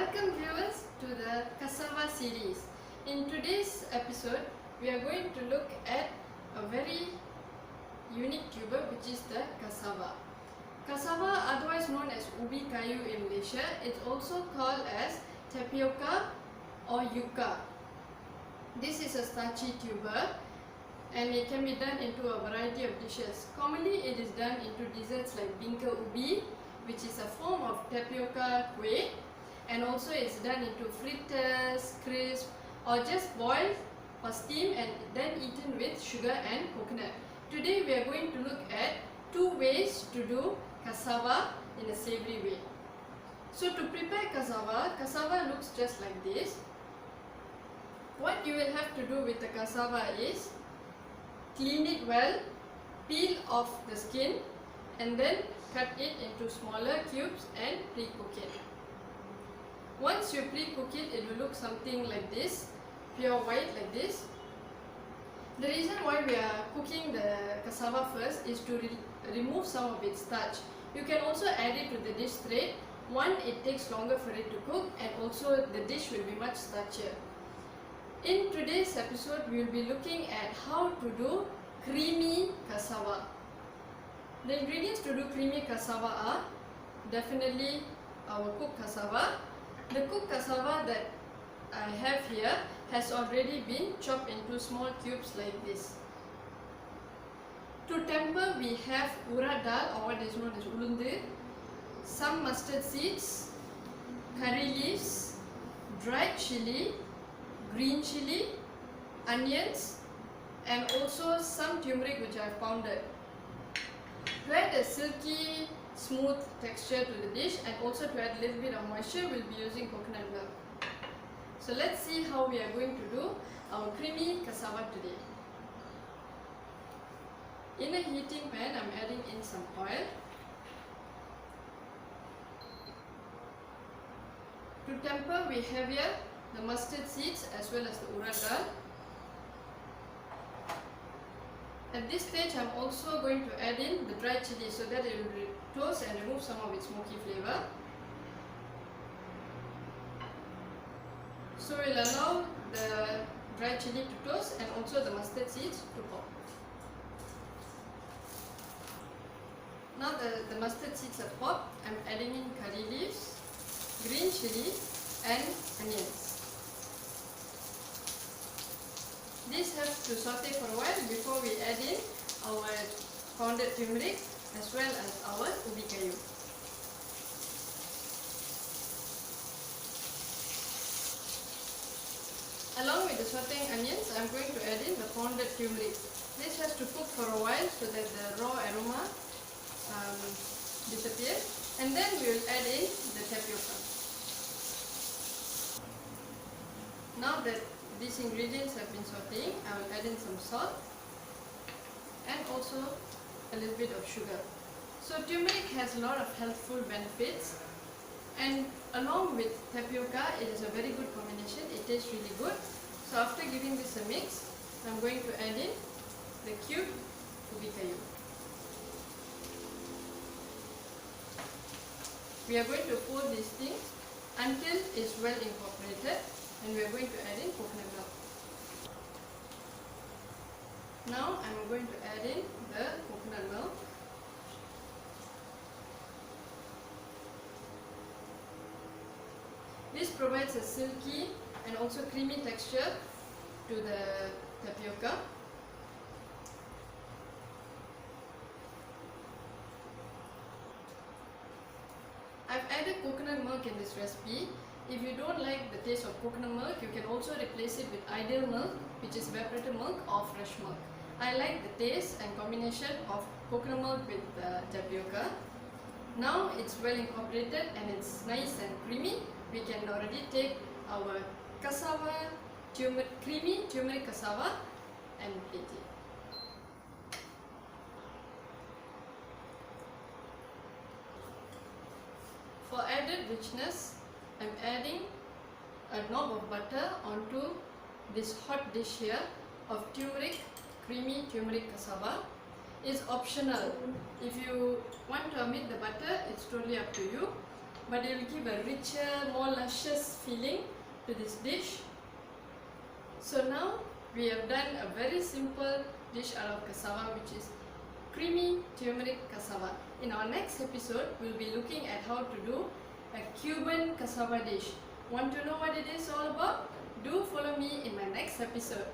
Welcome viewers to the cassava series. In today's episode, we are going to look at a very unique tuber, which is the cassava. Cassava, otherwise known as ubi kayu in Malaysia, it's also called as tapioca or yuca. This is a starchy tuber and it can be done into a variety of dishes. Commonly it is done into desserts like bingka ubi, which is a form of tapioca kueh, and also it's done into fritters, crisp, or just boiled or steamed and then eaten with sugar and coconut. Today we are going to look at two ways to do cassava in a savory way. So to prepare cassava looks just like this. What you will have to do with the cassava is clean it well, peel off the skin, and then cut it into smaller cubes and pre-cook it. Once you pre-cook it, it will look something like this, pure white like this. The reason why we are cooking the cassava first is to remove some of its starch. You can also add it to the dish straight. One, it takes longer for it to cook, and also the dish will be much starchier. In today's episode, we will be looking at how to do creamy cassava. The ingredients to do creamy cassava are definitely our cooked cassava. The cooked cassava that I have here has already been chopped into small cubes like this. To temper, we have urad dal, or what is known as ulundu, some mustard seeds, curry leaves, dried chili, green chili, onions, and also some turmeric which I have pounded. To add a silky, smooth texture to the dish, and also to add a little bit of moisture, we'll be using coconut milk. So let's see how we are going to do our creamy cassava today. In a heating pan, I'm adding in some oil. To temper, we have here the mustard seeds as well as the urad dal. At this stage, I'm also going to add in the dried chili so that it will toast and remove some of its smoky flavor. So we'll allow the dried chili to toast and also the mustard seeds to pop. Now the mustard seeds are popped, I'm adding in curry leaves, green chili and onions. This has to saute for a while before we add in our pounded turmeric as well as our ubi kayu. Along with the sauteing onions, I am going to add in the pounded turmeric. This has to cook for a while so that the raw aroma disappears, and then we will add in the tapioca. Now that these ingredients have been sauteing, I will add in some salt and also a little bit of sugar. So turmeric has a lot of healthful benefits, and along with tapioca, it is a very good combination. It tastes really good. So after giving this a mix, I am going to add in the cubed ubi kayu. We are going to pour this thing until it's well incorporated, and we are going to add in coconut milk. Now I am going to add in the coconut milk. This provides a silky and also creamy texture to the tapioca. I've added coconut milk in this recipe. If you don't like the taste of coconut milk, you can also replace it with ideal milk, which is evaporated milk or fresh milk. I like the taste and combination of coconut milk with tapioca. Now it's well incorporated and it's nice and creamy. We can already take our cassava, creamy turmeric cassava, and plate it. For added richness, I'm adding a knob of butter onto this hot dish here of creamy turmeric cassava. It's optional. If you want to omit the butter, it's totally up to you. but it will give a richer, more luscious feeling to this dish. So now we have done a very simple dish out of cassava, which is creamy turmeric cassava. In our next episode, we'll be looking at how to do a Cuban cassava dish. Want to know what it is all about? Do follow me in my next episode.